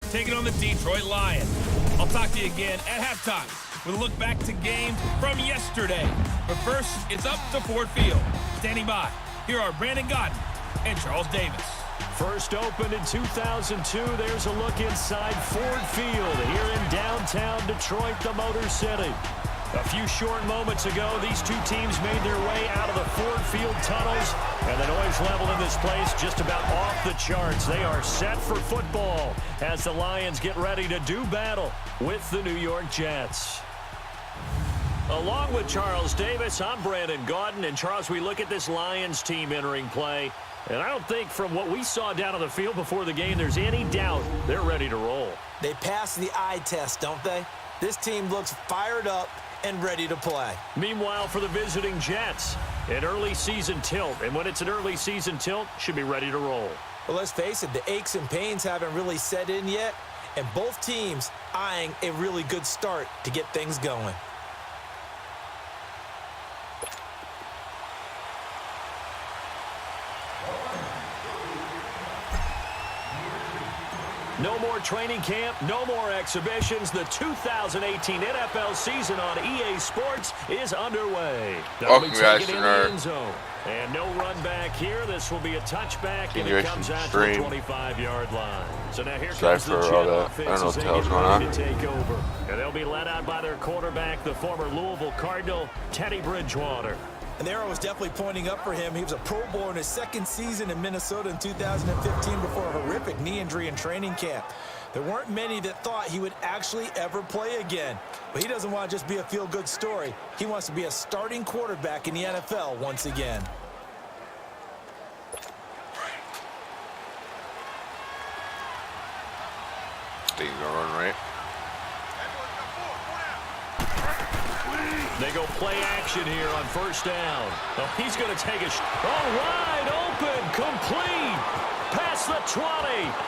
taking on the Detroit Lions. I'll talk to you again at halftime with a look back to games from yesterday. But first, it's up to Ford Field. Standing by, here are Brandon Gaudin and Charles Davis. First opened in 2002, there's a look inside Ford Field here in downtown Detroit, the Motor City. A few short moments ago, these two teams made their way out of the Ford Field tunnels, and the noise level in this place just about off the charts. They are set for football as the Lions get ready to do battle with the New York Jets. Along with Charles Davis, I'm Brandon Gaudin, and Charles, we look at this Lions team entering play, and I don't think from what we saw down on the field before the game there's any doubt they're ready to roll. They pass the eye test, don't they? This team looks fired up and ready to play. Meanwhile, for the visiting Jets, an early season tilt. And when it's an early season tilt, should be ready to roll. Well, let's face it, the aches and pains haven't really set in yet, and both teams eyeing a really good start to get things going. No more training camp, no more exhibitions. The 2018 NFL season on EA Sports is underway. Welcome, guys, to in the end zone. And no run back here. This will be a touchback, and it comes out to the 25-yard line. So now here comes the Jet offense. I don't know what the hell's going on. To take over. And they'll be led out by their quarterback, the former Louisville Cardinal, Teddy Bridgewater. And the arrow was definitely pointing up for him. He was a Pro Bowler in his second season in Minnesota in 2015 before a horrific knee injury in training camp. There weren't many that thought he would actually ever play again. But he doesn't want to just be a feel-good story. He wants to be a starting quarterback in the NFL once again. He's gonna run right. They go play action here on first down. Oh, he's going to take a wide open, complete, past the 20.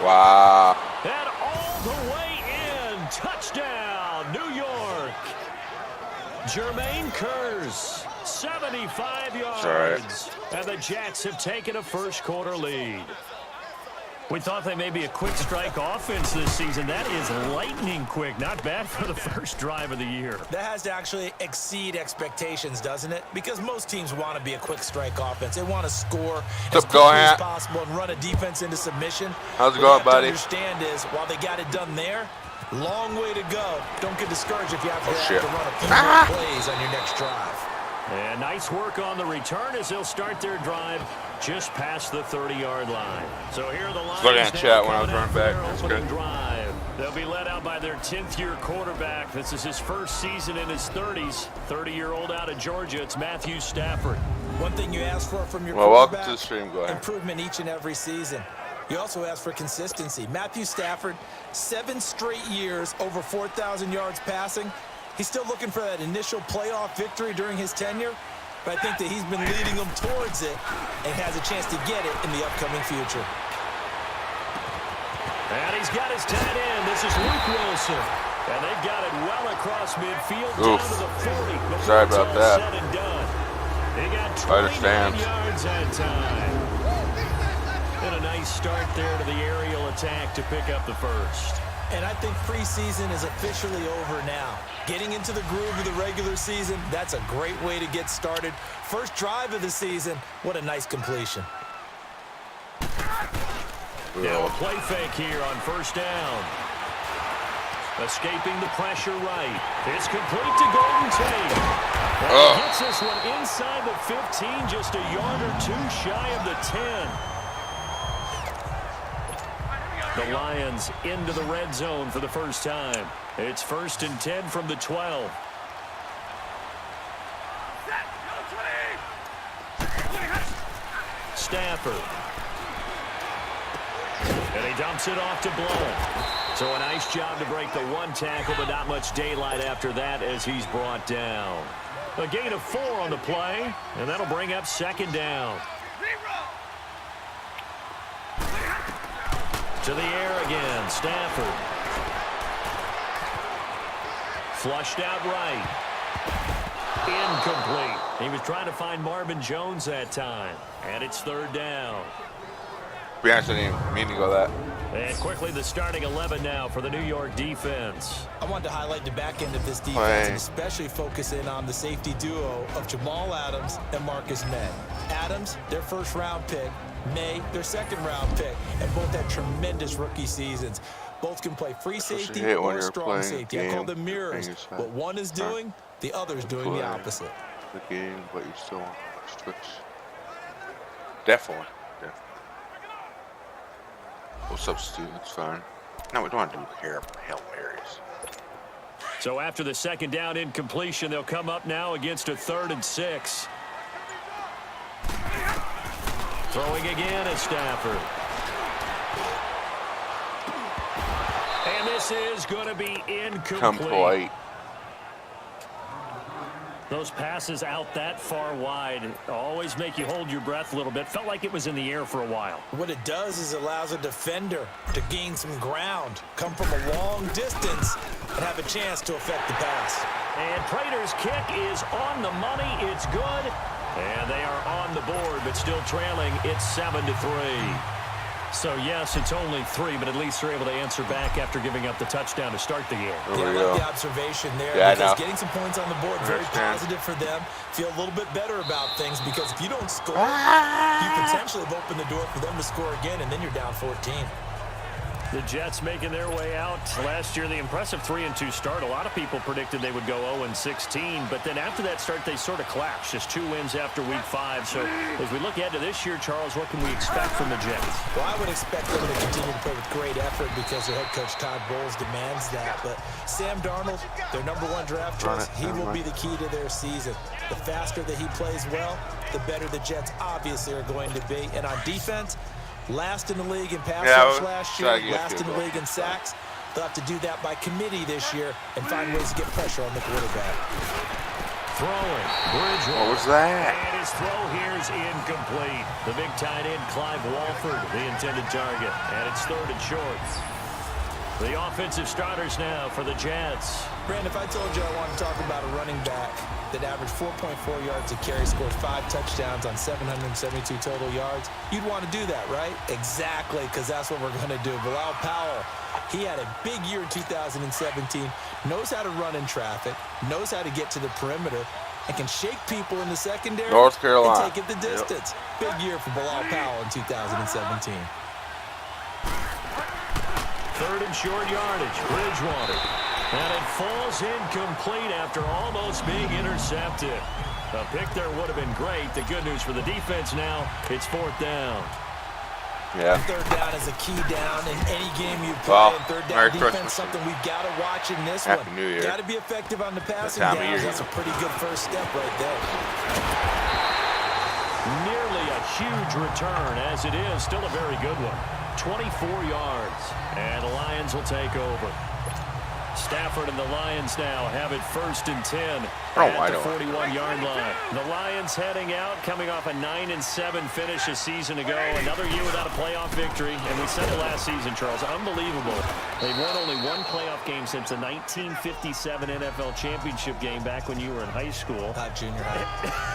Wow. And all the way in. Touchdown, New York. Jermaine Kearse, 75 yards. Right. And the Jets have taken a first quarter lead. We thought they may be a quick strike offense this season. That is lightning quick. Not bad for the first drive of the year. That has to actually exceed expectations, doesn't it? Because most teams want to be a quick strike offense. They want to score as quickly as possible and run a defense into submission. How's it going, buddy? What you have to understand is, while they got it done there, long way to go. Don't get discouraged if you have to run a few more plays on your next drive. And nice work on the return as they'll start their drive just past the 30-yard line. So here are the Lions. Looking at chat when I was running back. That's good. Drive. They'll be led out by their 10th-year quarterback. This is his first season in his 30s. 30-year-old out of Georgia. It's Matthew Stafford. One thing you ask for from your quarterback, welcome to the stream. Go ahead. Improvement each and every season. You also ask for consistency. Matthew Stafford, 7 straight years, over 4,000 yards passing. He's still looking for that initial playoff victory during his tenure, but I think that he's been leading them towards it and has a chance to get it in the upcoming future. And he's got his tight end. This is Luke Wilson. And they've got it well across midfield down to the 40. Sorry about that. Said and done. He got 29 yards that time. And a nice start there to the aerial attack to pick up the first. And I think preseason is officially over now. Getting into the groove of the regular season, that's a great way to get started. First drive of the season, what a nice completion. Now a play fake here on first down. Escaping the pressure right. It's complete to Golden Tate. And he hits this one inside the 15, just a yard or two shy of the 10. The Lions into the red zone for the first time. It's 1st and 10 from the 12. Stafford. And he dumps it off to Blount. So a nice job to break the one tackle, but not much daylight after that as he's brought down. A gain of 4 on the play, and that'll bring up 2nd down. To the air again, Stafford. Flushed out right. Incomplete. He was trying to find Marvin Jones that time. And it's 3rd down. be honest, I didn't even mean to go that. And quickly the starting 11 now for the New York defense. I wanted to highlight the back end of this defense and especially focus in on the safety duo of Jamal Adams and Marcus May. Adams, their first-round pick. May, their second-round pick. And both had tremendous rookie seasons. Both can play free safety or strong safety. I call them mirrors. What one is doing, the other is doing the opposite. The game, but you still want to switch. Definitely. We'll substitute, it's fine. No, we don't want to do Hail Marys. So after the second down incompletion, they'll come up now against a 3rd and 6. Throwing again is Stafford. And this is going to be incomplete. Those passes out that far wide always make you hold your breath a little bit. Felt like it was in the air for a while. What it does is it allows a defender to gain some ground, come from a long distance, and have a chance to affect the pass. And Prater's kick is on the money. It's good. And they are on the board, but still trailing. It's 7-3. So, yes, it's only 3, but at least they're able to answer back after giving up the touchdown to start the game. Yeah, I like the observation there because getting some points on the board, very positive for them. Feel a little bit better about things because if you don't score, you potentially have opened the door for them to score again, and then you're down 14. The Jets making their way out. Last year, the impressive 3-2 start. A lot of people predicted they would go 0-16, but then after that start, they sort of collapsed. Just 2 wins after week 5. So as we look ahead to this year, Charles, what can we expect from the Jets? Well, I would expect them to continue to play with great effort because their head coach Todd Bowles demands that. But Sam Darnold, their #1 draft choice, he will be the key to their season. The faster that he plays well, the better the Jets obviously are going to be. And on defense, last in the league in pass rush last year, last in the league in sacks. They'll have to do that by committee this year and find ways to get pressure on the quarterback. Throwing. Bridgewater. What was that? And his throw here is incomplete. The big tight end, Clive Walford, the intended target. And it's 3rd and short. The offensive starters now for the Jets. Brandon, if I told you I wanted to talk about a running back that averaged 4.4 yards a carry, scored 5 touchdowns on 772 total yards, you'd want to do that, right? Exactly, because that's what we're going to do. Bilal Powell, he had a big year in 2017, knows how to run in traffic, knows how to get to the perimeter, and can shake people in the secondary North Carolina. and take it the distance. Big year for Bilal Powell in 2017. 3rd and short yardage. Bridgewater. And it falls incomplete after almost being intercepted. A pick there would have been great. The good news for the defense now, it's 4th down. Yeah. 3rd down is a key down in any game you play. And 3rd down defense, something we've got to watch in this one. New Year. Got to be effective on the passing downs. That's a pretty good first step right there. Nearly a huge return, as it is. Still a very good one. 24 yards. And the Lions will take over. Stafford and the Lions now have it 1st and 10 at the 41-yard line. The Lions heading out, coming off a 9-7 finish a season ago. Another year without a playoff victory. And we said it last season, Charles, unbelievable. They've won only 1 playoff game since the 1957 NFL championship game back when you were in high school. Not junior high.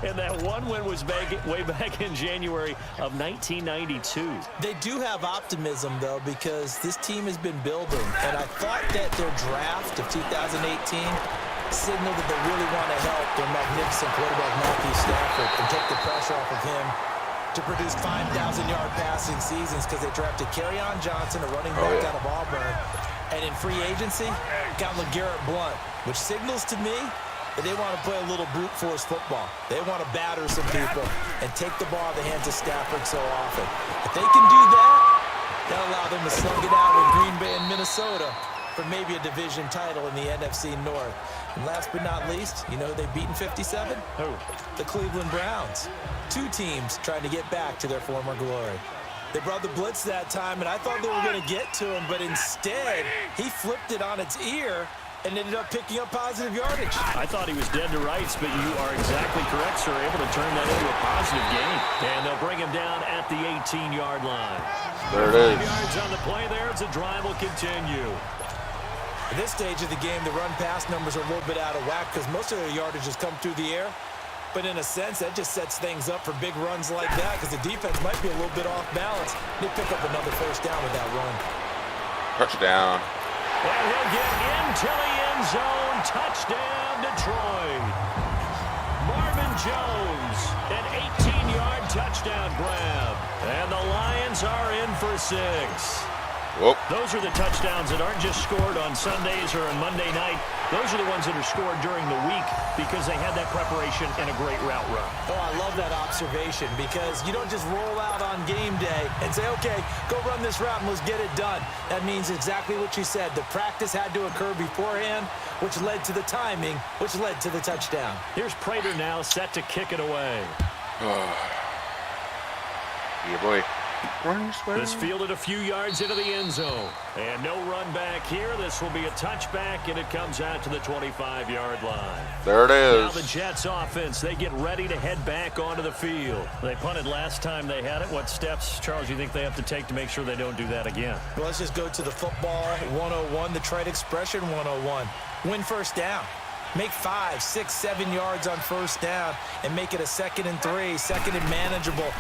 And that one win was way back in January of 1992. They do have optimism, though, because this team has been building. And I thought that their draft of 2018 signaled that they really want to help their magnificent quarterback, Matthew Stafford, and take the pressure off of him to produce 5,000-yard passing seasons because they drafted Kerryon Johnson, a running back out of Auburn. And in free agency, got LeGarrette Blount, which signals to me that they want to play a little brute force football. They want to batter some people and take the ball out of the hands of Stafford so often. If they can do that, that'll allow them to slug it out with Green Bay and Minnesota for maybe a division title in the NFC North. And last but not least, you know who they've beaten 57? Who? The Cleveland Browns. 2 teams trying to get back to their former glory. They brought the blitz that time, and I thought they were going to get to him, but instead, he flipped it on its ear and ended up picking up positive yardage. I thought he was dead to rights, but you are exactly correct, sir. Able to turn that into a positive gain. And they'll bring him down at the 18-yard line. There it is. 5 yards on the play there as the drive will continue. At this stage of the game, the run-pass numbers are a little bit out of whack because most of their yardage has come through the air. But in a sense, that just sets things up for big runs like that because the defense might be a little bit off balance. They pick up another first down with that run. Touchdown. And he'll get into the end zone. Touchdown, Detroit. Marvin Jones, an 18-yard touchdown grab. And the Lions are in for 6. Whoop. Those are the touchdowns that aren't just scored on Sundays or on Monday night. Those are the ones that are scored during the week because they had that preparation and a great route run. Oh, I love that observation because you don't just roll out on game day and say, okay, go run this route and let's get it done. That means exactly what you said. The practice had to occur beforehand, which led to the timing, which led to the touchdown. Here's Prater now set to kick it away. Yeah, boy. This fielded a few yards into the end zone. And no run back here. This will be a touchback, and it comes out to the 25-yard line. There it is. Now the Jets offense, they get ready to head back onto the field. They punted last time they had it. What steps, Charles, you think they have to take to make sure they don't do that again? Well, let's just go to the football 101, the trite expression 101. Win first down. Make 5, 6, 7 yards on first down and make it a 2nd and 3, 2nd and manageable.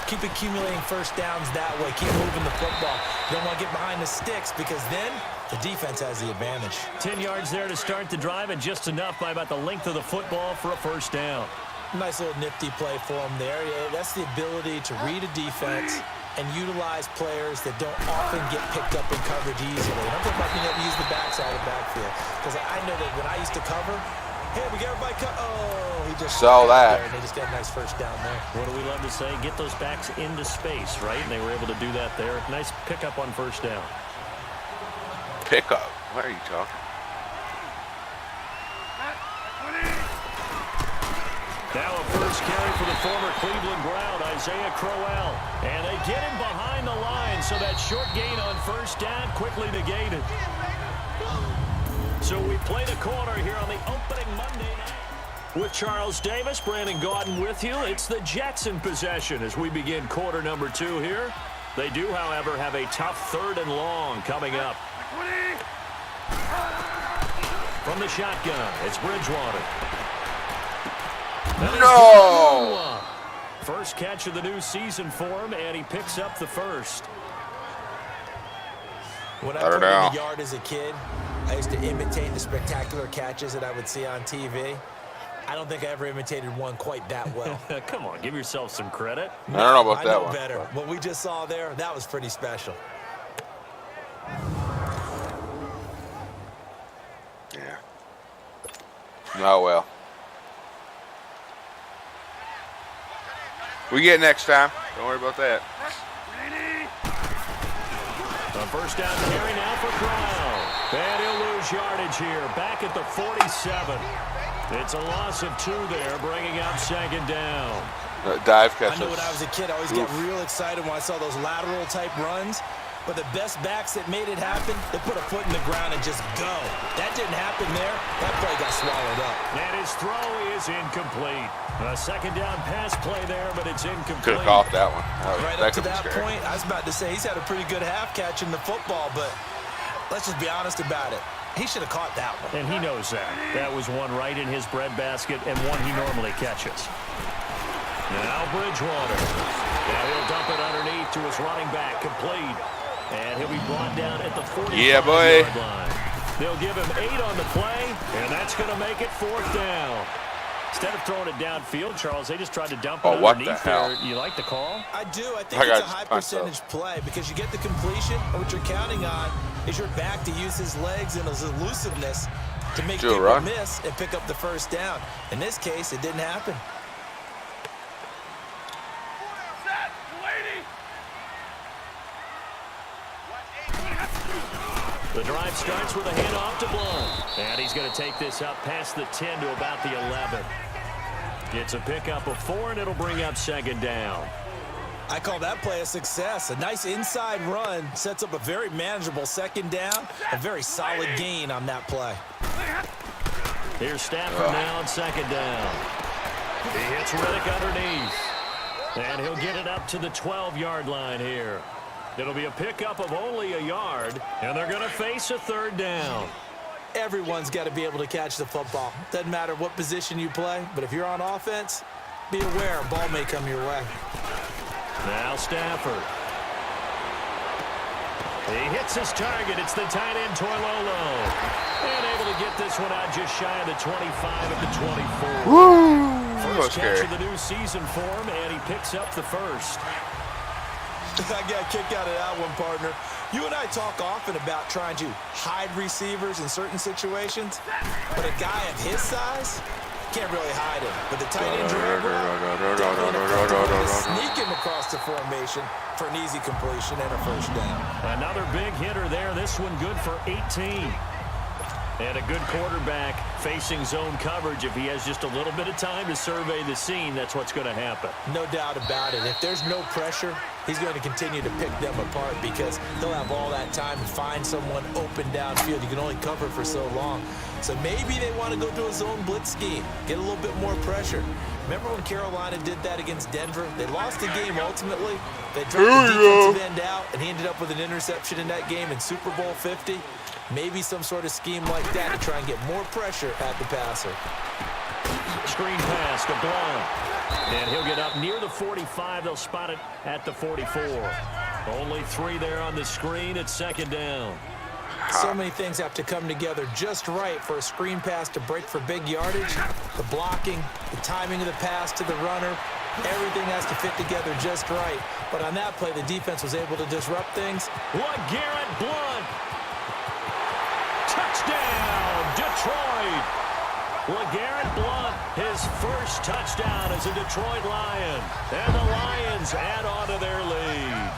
Keep accumulating first downs that way. Keep moving the football. You don't want to get behind the sticks because then the defense has the advantage. 10 yards there to start the drive and just enough by about the length of the football for a first down. Nice little nifty play for him there. Yeah, that's the ability to read a defense and utilize players that don't often get picked up and covered easily. And I'm talking about being able to use the backside of the backfield. Because I know that when I used to cover, hey, we got everybody he just saw that. And they just got a nice first down there. What do we love to say? Get those backs into space, right? And they were able to do that there. Nice pickup on first down. Pickup? What are you talking? Now a first carry for the former Cleveland Brown, Isaiah Crowell. And they get him behind the line, so that short gain on first down quickly negated. So we played a corner here on the opening Monday night. With Charles Davis, Brandon Gaudin with you. It's the Jets in possession as we begin quarter number 2 here. They do, however, have a tough 3rd and long coming up. From the shotgun, it's Bridgewater. No! First catch of the new season for him, and he picks up the first. When I played in the yard as a kid, I used to imitate the spectacular catches that I would see on TV. I don't think I ever imitated one quite that well. Come on, give yourself some credit. I don't know about that one. Better. What we just saw there, that was pretty special. Yeah. Oh, well. We get next time. Don't worry about that. A first down carry now for Crowell. And he'll lose yardage here. Back at the 47. It's a loss of 2 there, bringing up 2nd down. Dive catch. I know when I was a kid, I always get real excited when I saw those lateral type runs. But the best backs that made it happen, they put a foot in the ground and just go. That didn't happen there. That play got swallowed up. And his throw is incomplete. A 2nd down pass play there, but it's incomplete. Could have caught that one. Right up to that point, I was about to say he's had a pretty good half catching the football, but let's just be honest about it. He should have caught that one. And he knows that. That was one right in his breadbasket and one he normally catches. Now Bridgewater. Now he'll dump it underneath to his running back, complete. And he'll be brought down at the 45-yard line. They'll give him 8 on the play, and that's going to make it 4th down. Instead of throwing it downfield, Charles, they just tried to dump it underneath there. You like the call? I do. I think it's a high percentage play because you get the completion, and what you're counting on is your back to use his legs and his elusiveness to make people miss and pick up the first down. In this case, it didn't happen. The drive starts with a handoff to Blount. And he's going to take this up past the 10 to about the 11. Gets a pickup of 4, and it'll bring up 2nd down. I call that play a success. A nice inside run sets up a very manageable 2nd down. A very solid gain on that play. Here's Stafford now on 2nd down. He hits Riddick underneath. And he'll get it up to the 12-yard line here. It'll be a pickup of only a yard, and they're going to face a 3rd down. Everyone's got to be able to catch the football. Doesn't matter what position you play, but if you're on offense, be aware a ball may come your way. Now Stafford. He hits his target. It's the tight end, Toilolo. And able to get this one out just shy of the 25 at the 24. Woo! First catch of the new season for him, and he picks up the first. I got a kick out of that one, partner. You and I talk often about trying to hide receivers in certain situations, but a guy of his size can't really hide him. But the tight end sneak him across the formation for an easy completion and a first down. Another big hitter there. This one good for 18. And a good quarterback facing zone coverage. If he has just a little bit of time to survey the scene, that's what's going to happen. No doubt about it. If there's no pressure, he's going to continue to pick them apart because he'll have all that time to find someone open downfield. You can only cover for so long. So maybe they want to go to a zone blitz scheme, get a little bit more pressure. Remember when Carolina did that against Denver? They lost the game ultimately. They dropped the defensive end out, and he ended up with an interception in that game in Super Bowl 50. Maybe some sort of scheme like that to try and get more pressure at the passer. Screen pass to Blount. And he'll get up near the 45. They'll spot it at the 44. Only 3 there on the screen. It's second down. So many things have to come together just right for a screen pass to break for big yardage. The blocking, the timing of the pass to the runner, everything has to fit together just right. But on that play, the defense was able to disrupt things. LeGarrette Blount. Touchdown, Detroit. LeGarrette Blount, his first touchdown as a Detroit Lion. And the Lions add on to their lead.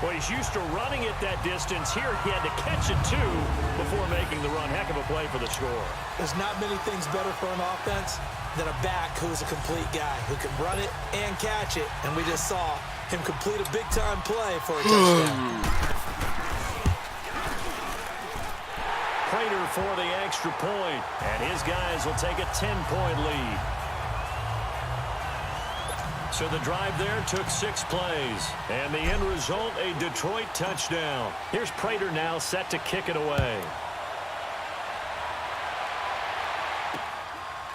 Well, he's used to running it that distance. Here he had to catch it, too, before making the run. Heck of a play for the score. There's not many things better for an offense than a back who's a complete guy who can run it and catch it. And we just saw him complete a big-time play for a touchdown. Prater for the extra point, and his guys will take a 10-point lead. So the drive there took 6 plays, and the end result, a Detroit touchdown. Here's Prater now set to kick it away.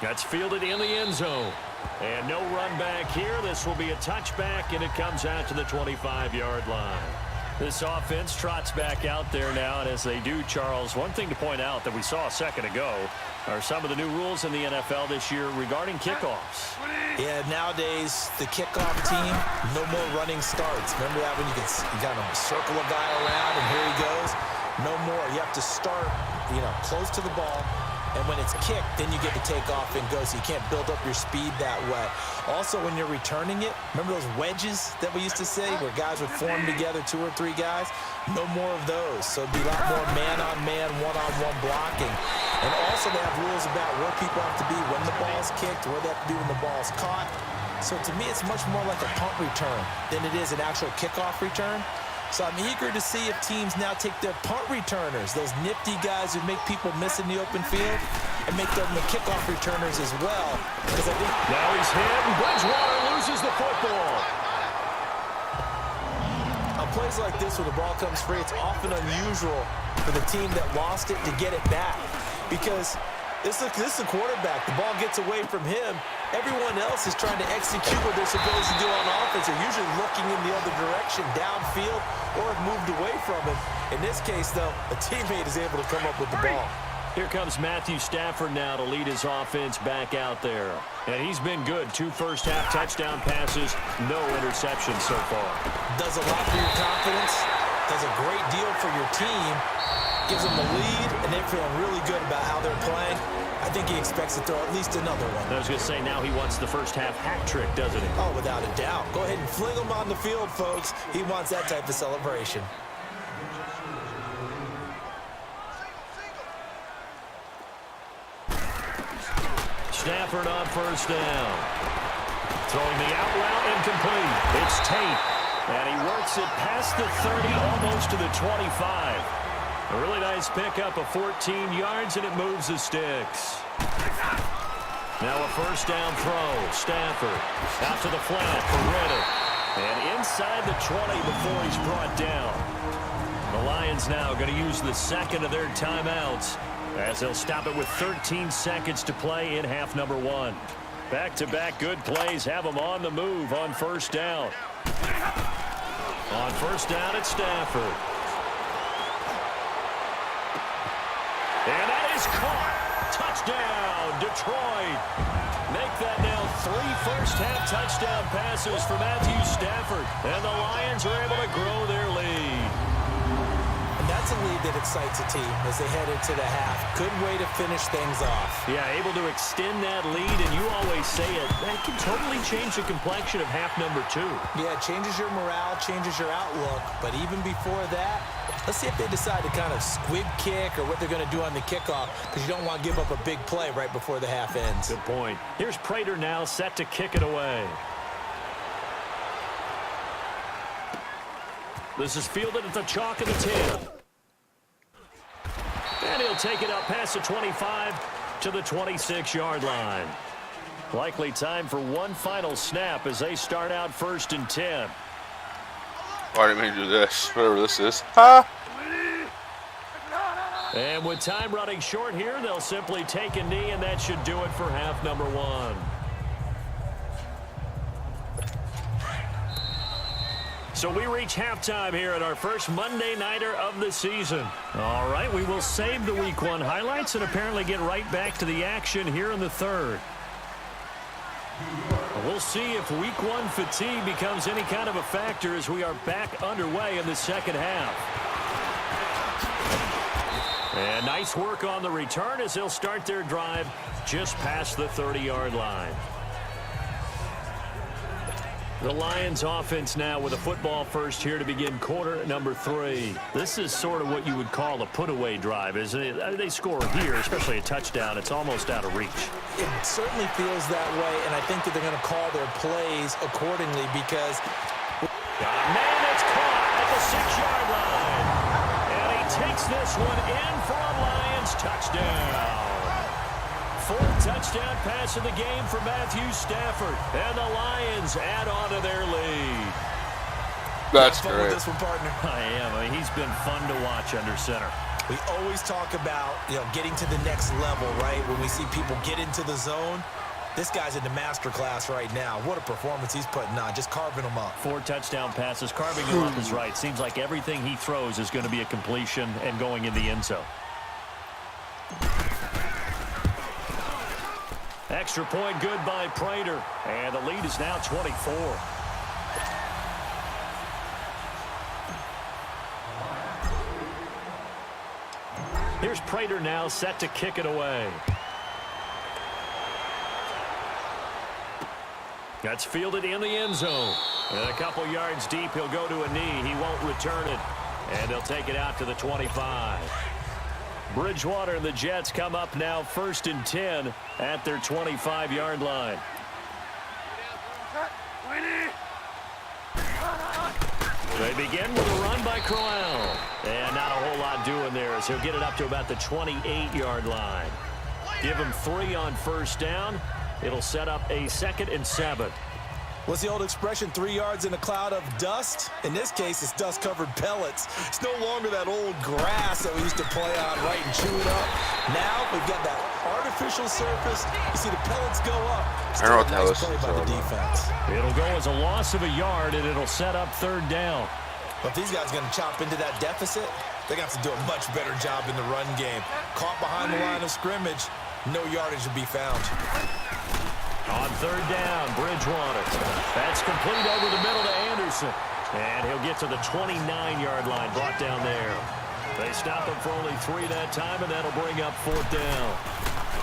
That's fielded in the end zone. And no run back here. This will be a touchback, and it comes out to the 25-yard line. This offense trots back out there now, and as they do, Charles, one thing to point out that we saw a second ago are some of the new rules in the NFL this year regarding kickoffs. Yeah, nowadays, the kickoff team, no more running starts. Remember that when you kind of circle a guy around and here he goes? No more. You have to start, close to the ball. And when it's kicked, then you get to take off and go, so you can't build up your speed that way. Also, when you're returning it, remember those wedges that we used to say where guys would form together, 2 or 3 guys? No more of those. So it'd be a lot more man-on-man, one-on-one blocking. And also they have rules about where people have to be when the ball's kicked, where they have to be when the ball's caught. So to me, it's much more like a punt return than it is an actual kickoff return. So I'm eager to see if teams now take their punt returners, those nifty guys who make people miss in the open field, and make them the kickoff returners as well. Because I think now he's hit, and Bridgewater loses the football. On plays like this where the ball comes free, it's often unusual for the team that lost it to get it back. Because this is a quarterback. The ball gets away from him. Everyone else is trying to execute what they're supposed to do on offense. They're usually looking in the other direction, downfield, or have moved away from him. In this case, though, a teammate is able to come up with the ball. Here comes Matthew Stafford now to lead his offense back out there. And he's been good. 2 first-half touchdown passes, no interceptions so far. Does a lot for your confidence, does a great deal for your team, gives them the lead, and they're feeling really good about how they're playing. I think he expects to throw at least another one. I was going to say, now he wants the first-half hat trick, doesn't he? Oh, without a doubt. Go ahead and fling him on the field, folks. He wants that type of celebration. Stafford on first down. Throwing the out route incomplete. It's Tate. And he works it past the 30, almost to the 25. A really nice pickup of 14 yards, and it moves the sticks. Now a first down throw. Stafford out to the flat for Reddick. And inside the 20 before he's brought down. The Lions now going to use the second of their timeouts as they'll stop it with 13 seconds to play in half number one. Back-to-back good plays have them on the move on first down. On first down at Stafford. And that is caught. Touchdown, Detroit. Make that now 3 first-half touchdown passes for Matthew Stafford. And the Lions are able to grow their lead. And that's a lead that excites a team as they head into the half. Good way to finish things off. Yeah, able to extend that lead, and you always say it, that can totally change the complexion of half number two. Yeah, it changes your morale, changes your outlook. But even before that, let's see if they decide to kind of squib kick or what they're going to do on the kickoff, because you don't want to give up a big play right before the half ends. Good point. Here's Prater now set to kick it away. This is fielded at the chalk of the 10. And he'll take it up past the 25 to the 26-yard line. Likely time for one final snap as they start out 1st and 10. Why didn't we do this? Whatever this is. Ha! And with time running short here, they'll simply take a knee, and that should do it for half number one. So we reach halftime here at our first Monday Nighter of the season. All right, we will save the Week 1 highlights and apparently get right back to the action here in the third. We'll see if Week 1 fatigue becomes any kind of a factor as we are back underway in the second half. And nice work on the return as they'll start their drive just past the 30-yard line. The Lions offense now with a football first here to begin quarter number 3. This is sort of what you would call a put-away drive, isn't it? They score here, especially a touchdown. It's almost out of reach. It certainly feels that way, and I think that they're going to call their plays accordingly because... Man, it's caught at the 6-yard line. And he takes this one in for a Lions touchdown. 4th touchdown pass of the game for Matthew Stafford. And the Lions add on to their lead. That's fun great. with this one, partner. I am. I mean, he's been fun to watch under center. We always talk about, getting to the next level, right? When we see people get into the zone, this guy's in the master class right now. What a performance he's putting on, just carving them up. 4 touchdown passes. Carving him up is right. Seems like everything he throws is going to be a completion and going in the end zone. Extra point good by Prater. And the lead is now 24. Here's Prater now set to kick it away. That's fielded in the end zone. And a couple yards deep, he'll go to a knee. He won't return it. And they'll take it out to the 25. Bridgewater and the Jets come up now 1st and 10 at their 25-yard line. They begin with a run by Crowell. And not a whole lot doing there as he'll get it up to about the 28-yard line. Give him 3 on first down. It'll set up a 2nd and 7. What's the old expression, 3 yards in a cloud of dust? In this case, it's dust-covered pellets. It's no longer that old grass that we used to play on, right, and chew it up. Now we've got that artificial surface. You see the pellets go up. I don't know what the hell Nice this play is by the all about. defense. It'll go as a loss of a yard, and it'll set up 3rd down. But if these guys are going to chop into that deficit, they're going to have to do a much better job in the run game. Caught behind the line of scrimmage, no yardage to be found. On 3rd down, Bridgewater. That's complete over the middle to Anderson. And he'll get to the 29-yard line, brought down there. They stop him for only 3 that time, and that'll bring up 4th down.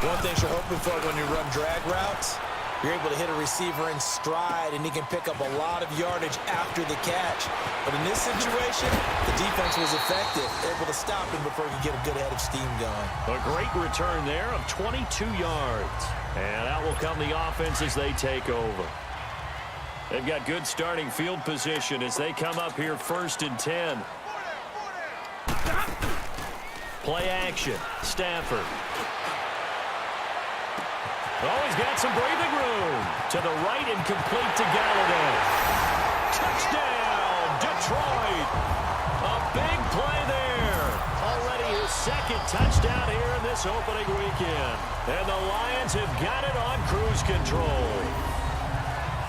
One thing you're hoping for when you run drag routes, you're able to hit a receiver in stride, and he can pick up a lot of yardage after the catch. But in this situation, the defense was effective, able to stop him before he could get a good head of steam going. A great return there of 22 yards. And out will come the offense as they take over. They've got good starting field position as they come up here 1st and 10. Play action. Stafford. Oh, he's got some breathing room. To the right and complete to Galladay. Touchdown, Detroit. A big play there. Already his second touchdown here in this opening weekend. And the Lions have got it on cruise control.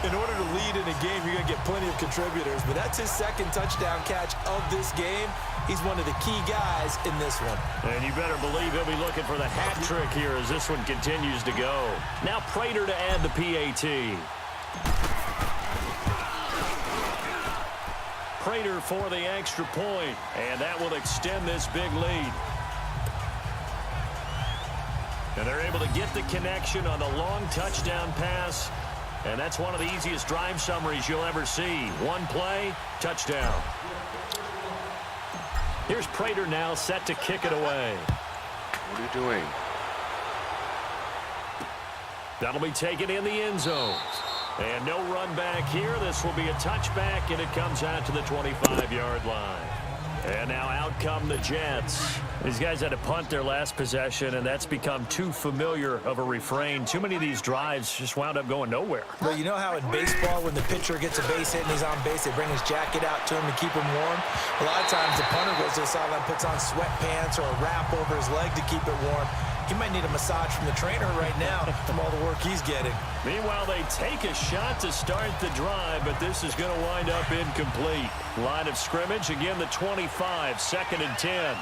In order to lead in a game, you're going to get plenty of contributors, but that's his second touchdown catch of this game. He's one of the key guys in this one. And you better believe he'll be looking for the hat trick here as this one continues to go. Now Prater to add the PAT. Prater for the extra point, and that will extend this big lead. And they're able to get the connection on the long touchdown pass. And that's one of the easiest drive summaries you'll ever see. One play, touchdown. Here's Prater now set to kick it away. What are you doing? That'll be taken in the end zone. And no run back here. This will be a touchback, and it comes out to the 25-yard line. And now out come the Jets. These guys had to punt their last possession, and that's become too familiar of a refrain. Too many of these drives just wound up going nowhere. Well, you know how in baseball, when the pitcher gets a base hit and he's on base, they bring his jacket out to him to keep him warm? A lot of times the punter goes to the sideline, puts on sweatpants or a wrap over his leg to keep it warm. He might need a massage from the trainer right now from all the work he's getting. Meanwhile, they take a shot to start the drive, but this is going to wind up incomplete. Line of scrimmage, again the 25, 2nd and 10.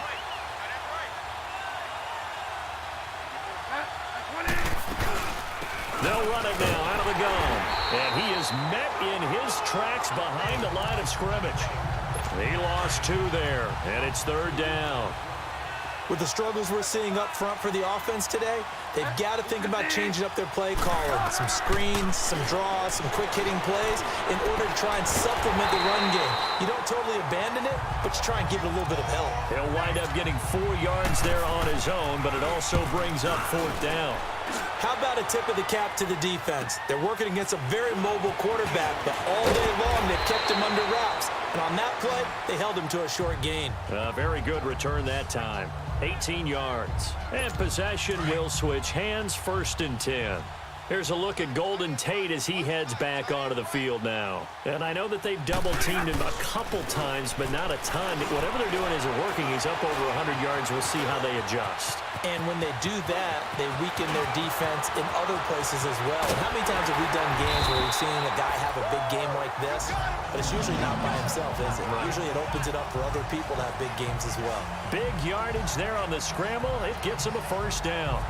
They'll run it now out of the gun. And he is met in his tracks behind the line of scrimmage. He lost 2 there, and it's 3rd down. With the struggles we're seeing up front for the offense today, they've got to think about changing up their play calling. Some screens, some draws, some quick-hitting plays in order to try and supplement the run game. You don't totally abandon it, but you try and give it a little bit of help. He'll wind up getting 4 yards there on his own, but it also brings up 4th down. How about a tip of the cap to the defense? They're working against a very mobile quarterback, but all day long they've kept him under wraps. And on that play, they held him to a short gain. A very good return that time. 18 yards. And possession will switch hands, 1st and 10. Here's a look at Golden Tate as he heads back onto the field now. And I know that they've double-teamed him a couple times, but not a ton. Whatever they're doing isn't working. He's up over 100 yards. We'll see how they adjust. And when they do that, they weaken their defense in other places as well. And how many times have we done games where we've seen a guy have a big game like this? But it's usually not by himself, is it? Right. Usually it opens it up for other people to have big games as well. Big yardage there on the scramble. It gets him a 1st down.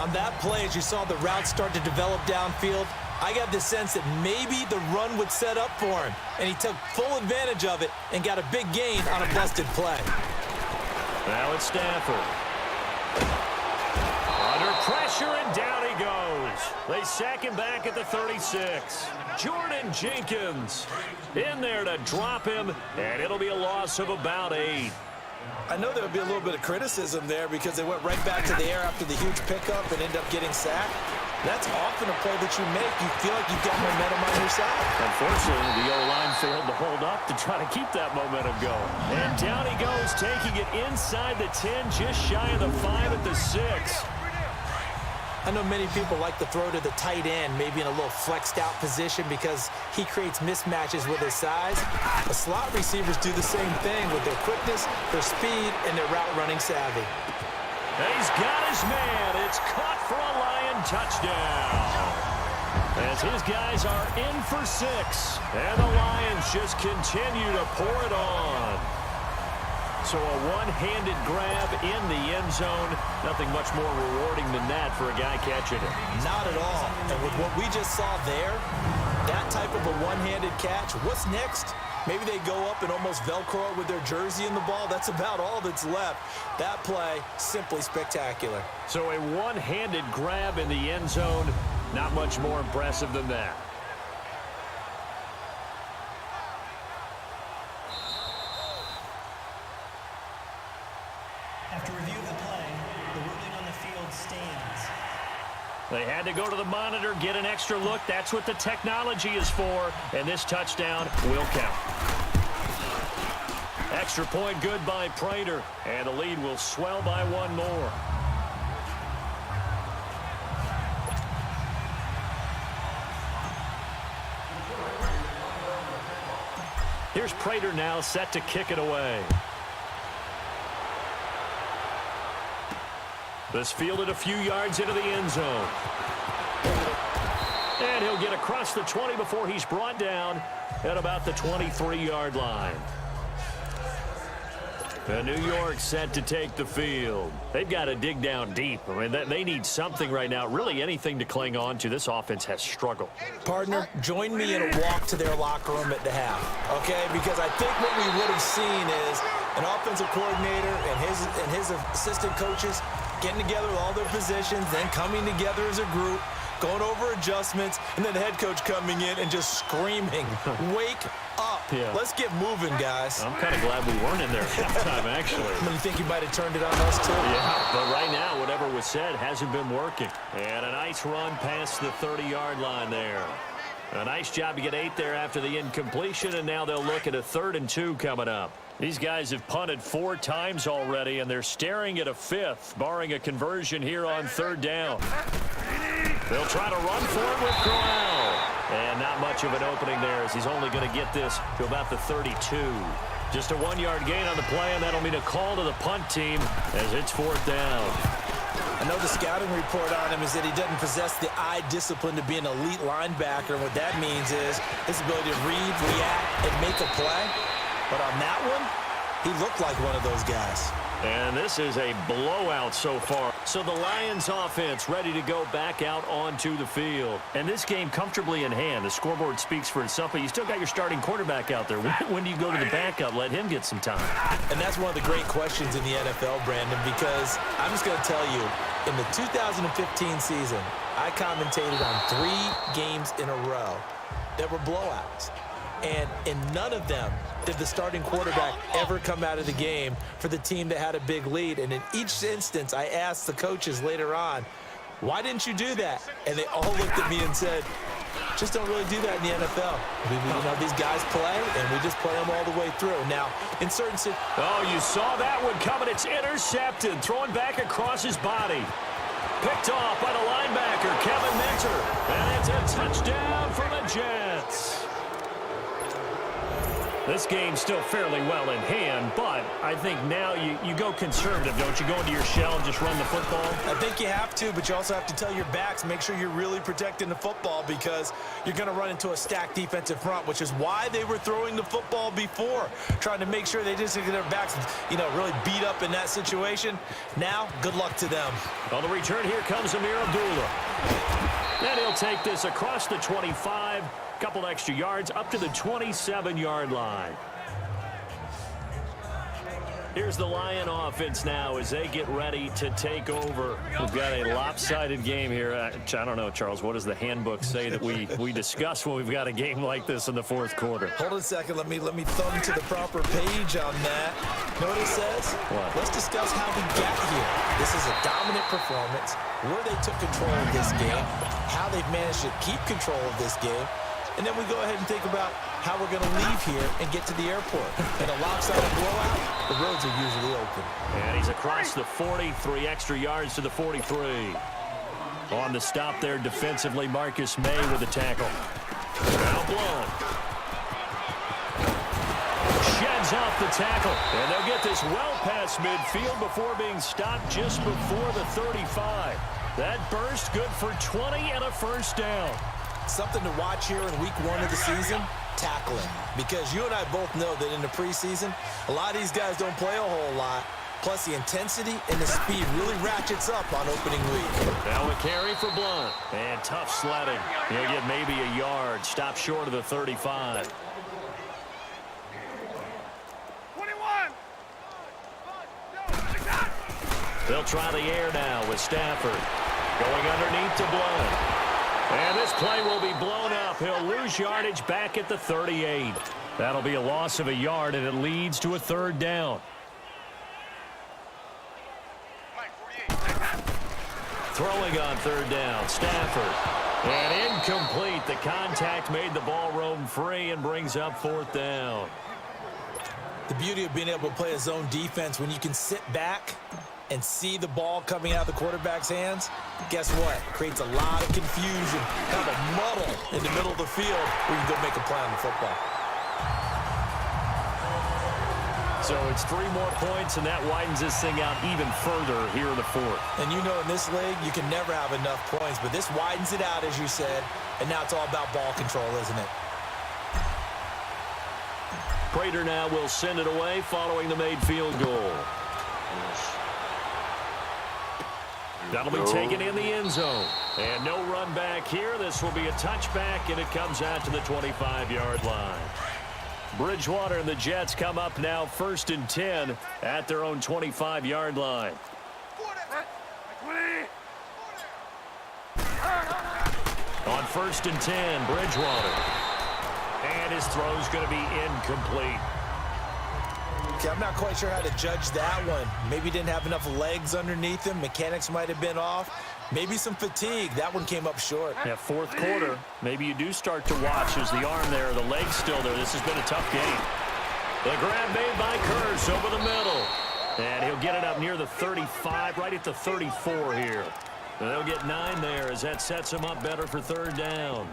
On that play, as you saw the route start to develop downfield, I got the sense that maybe the run would set up for him. And he took full advantage of it and got a big gain on a busted play. Now it's Stafford. Under pressure, and down he goes. They sack him back at the 36. Jordan Jenkins in there to drop him, and it'll be a loss of about 8. I know there would be a little bit of criticism there because they went right back to the air after the huge pickup and ended up getting sacked. That's often a play that you make. You feel like you've got momentum on your side. Unfortunately, the O-line failed to hold up to try to keep that momentum going. And down he goes, taking it inside the 10, just shy of the 5 at the 6. I know many people like to throw to the tight end, maybe in a little flexed out position because he creates mismatches with his size. The slot receivers do the same thing with their quickness, their speed, and their route running savvy. He's got his man. It's caught for a Lion touchdown. As his guys are in for 6. And the Lions just continue to pour it on. So a one-handed grab in the end zone. Nothing much more rewarding than that for a guy catching it. Not at all. And with what we just saw there, that type of a one-handed catch, what's next? Maybe they go up and almost Velcro with their jersey in the ball. That's about all that's left. That play, simply spectacular. So a one-handed grab in the end zone. Not much more impressive than that. After review of the play, the ruling on the field stands. They had to go to the monitor, get an extra look. That's what the technology is for. And this touchdown will count. Extra point good by Prater. And the lead will swell by 1 more. Here's Prater now set to kick it away. This fielded a few yards into the end zone. And he'll get across the 20 before he's brought down at about the 23-yard line. And New York set to take the field. They've got to dig down deep. I mean, they need something right now, really anything to cling on to. This offense has struggled. Partner, join me in a walk to their locker room at the half, okay? Because I think what we would have seen is an offensive coordinator and his assistant coaches getting together with all their positions, then coming together as a group, going over adjustments, and then the head coach coming in and just screaming, wake up. Yeah. Let's get moving, guys. I'm kind of glad we weren't in there at halftime, actually. You think you might have turned it on us, too? Yeah, but right now, whatever was said hasn't been working. And a nice run past the 30-yard line there. A nice job to get 8 there after the incompletion, and now they'll look at a 3rd and 2 coming up. These guys have punted 4 times already, and they're staring at a 5th, barring a conversion here on 3rd down. They'll try to run for it with Corral. And not much of an opening there as he's only going to get this to about the 32. Just a 1-yard gain on the play, and that'll mean a call to the punt team as it's 4th down. I know the scouting report on him is that he doesn't possess the eye discipline to be an elite linebacker. And what that means is his ability to read, react, and make a play. But on that one, he looked like one of those guys. And this is a blowout so far. So the Lions offense ready to go back out onto the field. And this game comfortably in hand. The scoreboard speaks for itself, but you still got your starting quarterback out there. When do you go to the backup? Let him get some time. And that's one of the great questions in the NFL, Brandon, because I'm just going to tell you, in the 2015 season, I commentated on 3 games in a row that were blowouts. And in none of them did the starting quarterback ever come out of the game for the team that had a big lead. And in each instance, I asked the coaches later on, why didn't you do that? And they all looked at me and said, just don't really do that in the NFL. These guys play, and we just play them all the way through. Now, in certain situations... Oh, you saw that one coming. It's intercepted, throwing back across his body. Picked off by the linebacker, Kevin Minter. And it's a touchdown for the Jets. This game's still fairly well in hand, but I think now you go conservative, don't you? Go into your shell and just run the football? I think you have to, but you also have to tell your backs, make sure you're really protecting the football because you're going to run into a stacked defensive front, which is why they were throwing the football before, trying to make sure they just get their backs, really beat up in that situation. Now, good luck to them. On the return, here comes Amir Abdullah. And he'll take this across the 25. Couple extra yards up to the 27-yard line. Here's the Lion offense now as they get ready to take over. We've got a lopsided game here. I don't know, Charles, what does the handbook say that we discuss when we've got a game like this in the 4th quarter? Hold on a second. Let me thumb to the proper page on that. Know what it says? What? Let's discuss how we got here. This is a dominant performance, where they took control of this game, how they've managed to keep control of this game. And then we go ahead and think about how we're going to leave here and get to the airport. In a lopsided blowout, the roads are usually open. And he's across the 43 extra yards to the 43. On the stop there defensively, Marcus May with the tackle. Now blown. Sheds off the tackle. And they'll get this well past midfield before being stopped just before the 35. That burst good for 20 and a 1st down. Something to watch here in week 1 of the season, tackling. Because you and I both know that in the preseason, a lot of these guys don't play a whole lot. Plus, the intensity and the speed really ratchets up on opening week. Now a carry for Blunt. And tough sledding. He'll get maybe a yard. Stop short of the 35. 21. They'll try the air now with Stafford. Going underneath to Blunt. And this play will be blown up. He'll lose yardage back at the 38. That'll be a loss of a yard, and it leads to a 3rd down. Throwing on 3rd down, Stafford. And incomplete. The contact made the ball roam free and brings up 4th down. The beauty of being able to play a zone defense when you can sit back and see the ball coming out of the quarterback's hands, guess what? Creates a lot of confusion, kind of a muddle in the middle of the field where you can go make a play on the football. So it's 3 more points, and that widens this thing out even further here in the fourth. And you know in this league, you can never have enough points, but this widens it out, as you said, and now it's all about ball control, isn't it? Prater now will send it away following the made field goal. That'll be taken in the end zone. And no run back here. This will be a touchback, and it comes out to the 25-yard line. Bridgewater and the Jets come up now 1st and 10 at their own 25-yard line. On 1st and 10, Bridgewater. And his throw's going to be incomplete. Okay, I'm not quite sure how to judge that one. Maybe didn't have enough legs underneath him. Mechanics might have been off. Maybe some fatigue. That one came up short. Yeah, 4th quarter. Maybe you do start to watch as the arm there, the leg's still there. This has been a tough game. The grab made by Curse over the middle. And he'll get it up near the 35, right at the 34 here. And they'll get 9 there as that sets him up better for 3rd down.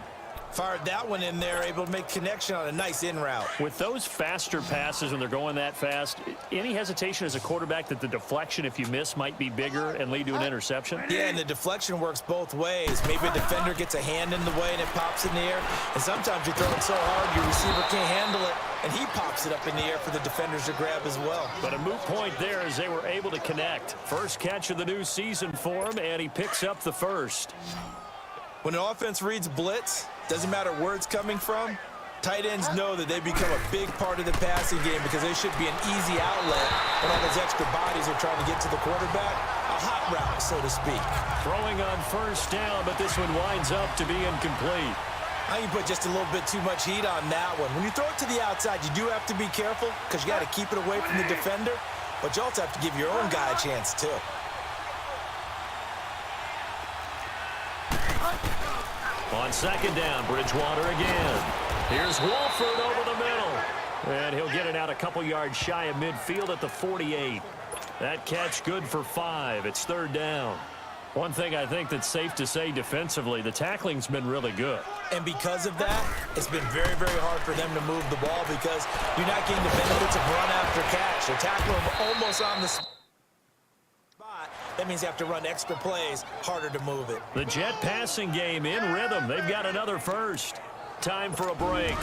Fired that one in there, able to make connection on a nice in route. With those faster passes when they're going that fast, any hesitation as a quarterback that the deflection, if you miss, might be bigger and lead to an interception? Yeah, and the deflection works both ways. Maybe a defender gets a hand in the way and it pops in the air. And sometimes you throw it so hard your receiver can't handle it, and he pops it up in the air for the defenders to grab as well. But a moot point there as they were able to connect. First catch of the new season for him, and he picks up the first. When an offense reads blitz, doesn't matter where it's coming from, tight ends know that they become a big part of the passing game because they should be an easy outlet when all those extra bodies are trying to get to the quarterback. A hot route, so to speak. Throwing on 1st down, but this one winds up to be incomplete. I think you put just a little bit too much heat on that one. When you throw it to the outside, you do have to be careful because you got to keep it away from the defender, but you also have to give your own guy a chance too. On 2nd down, Bridgewater again. Here's Wolford over the middle. And he'll get it out a couple yards shy of midfield at the 48. That catch good for 5. It's 3rd down. One thing I think that's safe to say defensively, the tackling's been really good. And because of that, it's been very, very hard for them to move the ball because you're not getting the benefits of run after catch. They're tackling them almost on the spot. That means you have to run extra plays, harder to move it. The Jet passing game in rhythm. They've got another first. Time for a break.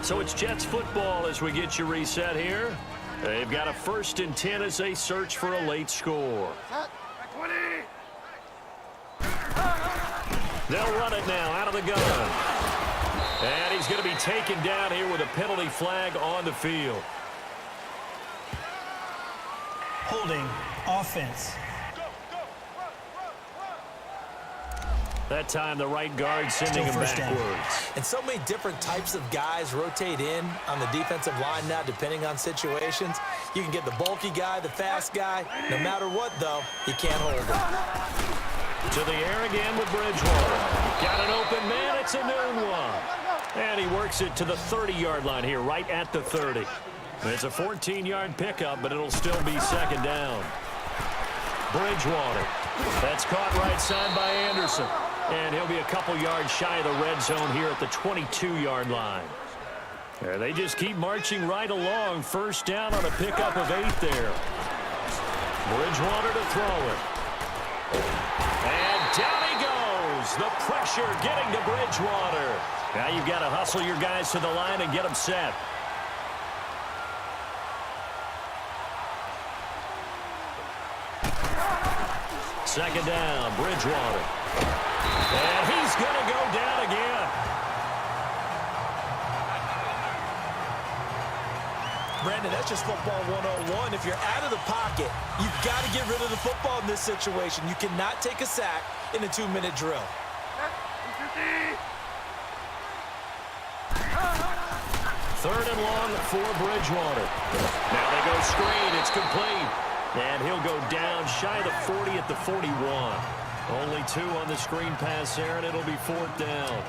So it's Jets football as we get you reset here. They've got a 1st and 10 as they search for a late score. They'll run it now out of the gun. And he's going to be taken down here with a penalty flag on the field. Holding offense. That time the right guard sending him backwards. And so many different types of guys rotate in on the defensive line now depending on situations. You can get the bulky guy, the fast guy. No matter what, though, you can't hold him. To the air again with Bridgewater. Got an open man. It's a noon one. And he works it to the 30-yard line here, right at the 30. It's a 14-yard pickup, but it'll still be 2nd down. Bridgewater. That's caught right side by Anderson. And he'll be a couple yards shy of the red zone here at the 22-yard line. There, they just keep marching right along. 1st down on a pickup of 8 there. Bridgewater to throw it. And down he goes. The pressure getting to Bridgewater. Now you've got to hustle your guys to the line and get them set. Second down, Bridgewater. And he's going to go down again. Brandon, that's just football 101. If you're out of the pocket, you've got to get rid of the football in this situation. You cannot take a sack in a 2-minute drill. 3rd and long for Bridgewater. Now they go screen. It's complete. And he'll go down shy of the 40 at the 41. Only 2 on the screen pass there, and it'll be 4th down.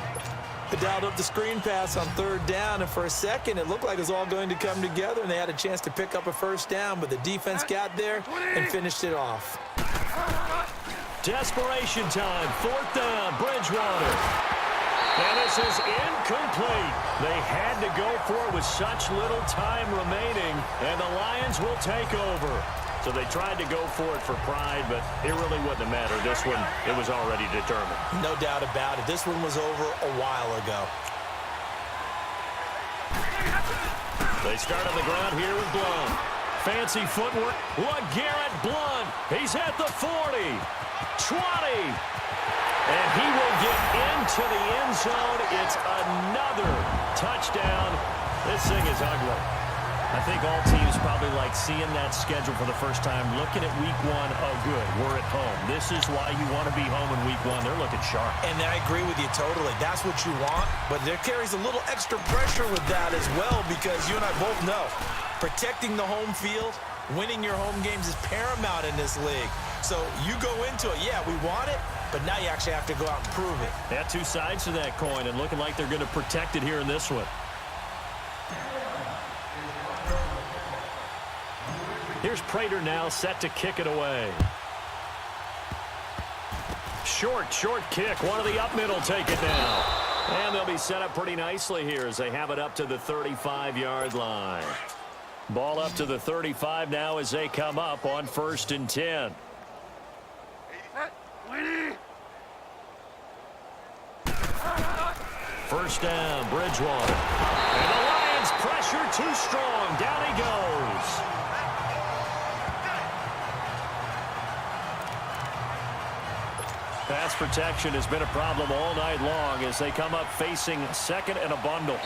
They dialed up the screen pass on 3rd down, and for a second, it looked like it was all going to come together, and they had a chance to pick up a 1st down, but the defense got there and finished it off. Desperation time. 4th down, Bridgewater. And this is incomplete. They had to go for it with such little time remaining, and the Lions will take over. So they tried to go for it for pride, but it really wouldn't have mattered. This one, it was already determined. No doubt about it. This one was over a while ago. They start on the ground here with Blunt. Fancy footwork. LeGarrette Blunt. He's at the 40. 20. And he will get into the end zone. It's another touchdown. This thing is ugly. I think all teams probably like seeing that schedule for the first time, looking at week one. Oh, good, we're at home. This is why you want to be home in week one. They're looking sharp. And I agree with you totally. That's what you want, but there carries a little extra pressure with that as well, because you and I both know protecting the home field, winning your home games is paramount in this league. So you go into it, yeah, we want it, but now you actually have to go out and prove it. Yeah, two sides to that coin, and looking like they're going to protect it here in this one. Here's Prater now set to kick it away. Short kick. One of the up middle take it down. And they'll be set up pretty nicely here as they have it up to the 35-yard line. Ball up to the 35 now as they come up on 1st and 10. First down, Bridgewater. And the Lions pressure too strong. Down he goes. Pass protection has been a problem all night long as they come up facing second and a bundle.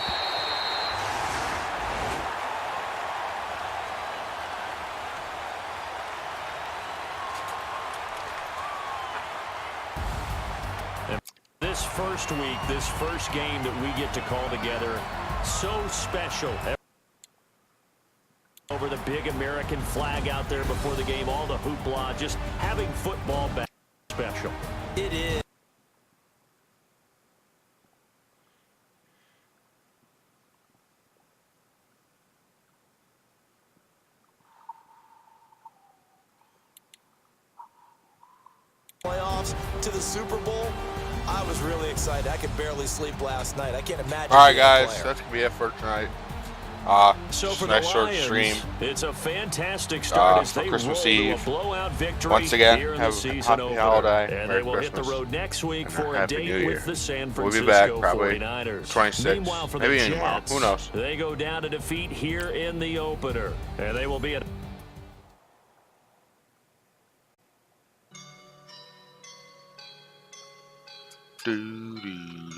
And this first week, this first game that we get to call together, so special. Over the big American flag out there before the game, all the hoopla, just having football back special. It is. Playoffs to the Super Bowl. I was really excited. I could barely sleep last night. I can't imagine. All right, guys, that's gonna be it for tonight. So for nice the short Lions, stream. it's a fantastic start as for they Christmas roll to Eve. a blowout victory Once again, here in have the a season happy opener. holiday, And Merry they will hit the Christmas, road next week and for a Happy New date Year. with the San We'll Francisco be back probably 49ers. 26th, Meanwhile, for maybe the any tomorrow. Jets, Who knows? they go down to defeat here in the opener. And they will be at Doo-doo.